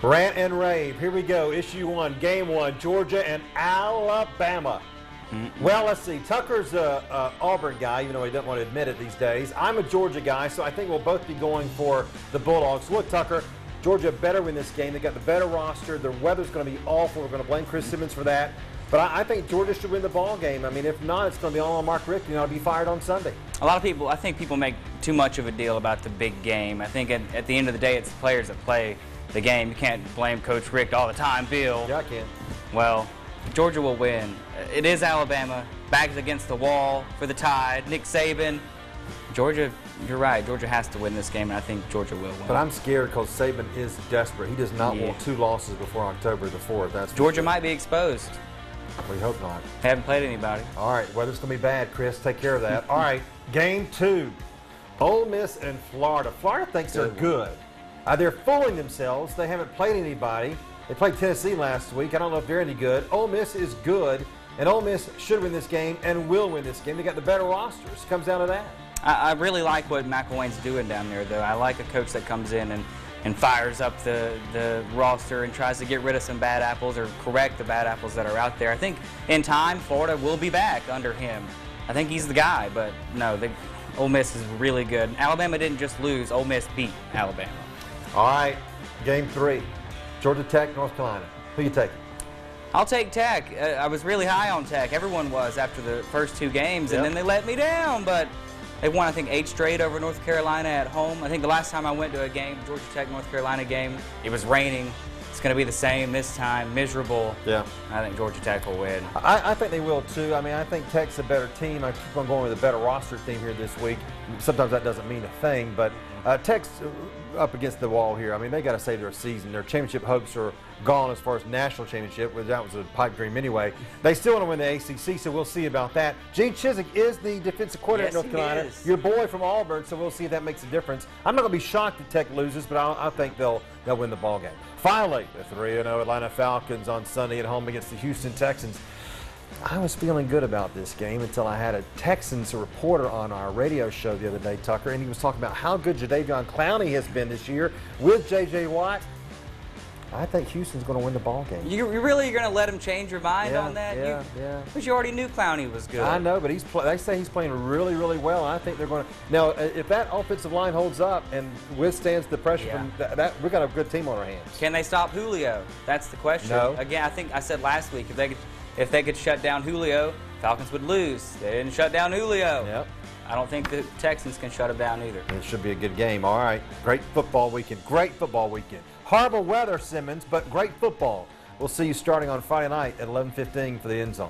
Rant and Rave. Here we go. Issue 1, Game 1, Georgia and Alabama. Well, let's see. Tucker's a Auburn guy, even though he doesn't want to admit it these days. I'm a Georgia guy, so I think we'll both be going for the Bulldogs. Look, Tucker, Georgia better win this game. They got the better roster. The weather's going to be awful. We're going to blame Chris Simmons for that. But I think Georgia should win the ball game. I mean, if not, it's going to be all on Mark Richt, and he'll be fired on Sunday. A lot of people, I think people make too much of a deal about the big game. I think at the end of the day, it's the players that play the game. You can't blame Coach Richt all the time, Bill. Yeah, I can. Well, Georgia will win. It is Alabama. Backs against the wall for the Tide. Nick Saban. Georgia, you're right. Georgia has to win this game, and I think Georgia will win. But I'm scared because Saban is desperate. He does not want 2 losses before October the 4th. That's Georgia might be exposed. We hope not. They haven't played anybody. All right, weather's going to be bad, Chris. Take care of that. All right, Game 2, Ole Miss and Florida. Florida thinks they're good. They're fooling themselves. They haven't played anybody. They played Tennessee last week. I don't know if they're any good. Ole Miss is good, and Ole Miss should win this game and will win this game. They got the better rosters. It comes down to that. I really like what McElwain's doing down there, though. I like a coach that comes in and fires up the roster and tries to get rid of some bad apples or correct the bad apples that are out there. I think in time, Florida will be back under him. I think he's the guy, but no, Ole Miss is really good. Alabama didn't just lose. Ole Miss beat Alabama. All right, Game 3, Georgia Tech, North Carolina. Who you taking? I'll take Tech. I was really high on Tech. Everyone was after the first 2 games, and then they let me down, but they won, I think, 8 straight over North Carolina at home. I think the last time I went to a game, Georgia Tech, North Carolina game, it was raining. It's going to be the same this time, miserable. Yeah. I think Georgia Tech will win. I think they will, too. I mean, I think Tech's a better team. I keep on going with a better roster team here this week. Sometimes that doesn't mean a thing, but Tech's up against the wall here. I mean, they got to save their season. Their championship hopes are gone as far as national championship, which that was a pipe dream anyway. They still want to win the ACC, so we'll see about that. Gene Chizik is the defensive coordinator at North Carolina. Your boy from Auburn, so we'll see if that makes a difference. I'm not going to be shocked if Tech loses, but I think they'll win the ball game. Finally, the 3-0 Atlanta Falcons on Sunday at home against the Houston Texans. I was feeling good about this game until I had a Texans reporter on our radio show the other day, Tucker, and he was talking about how good Jadeveon Clowney has been this year with J.J. Watt. I think Houston's going to win the ball game. You really are going to let him change your mind on that? Yeah. Because you already knew Clowney was good. I know, but they say he's playing really, really well. And I think they're going to. Now, if that offensive line holds up and withstands the pressure from that, we've got a good team on our hands. Can they stop Julio? That's the question. No. Again, I think I said last week if they could shut down Julio, Falcons would lose. They didn't shut down Julio. Yep. I don't think the Texans can shut him down either. It should be a good game. All right. Great football weekend. Great football weekend. Horrible weather, Simmons, but great football. We'll see you starting on Friday night at 11:15 for the End Zone.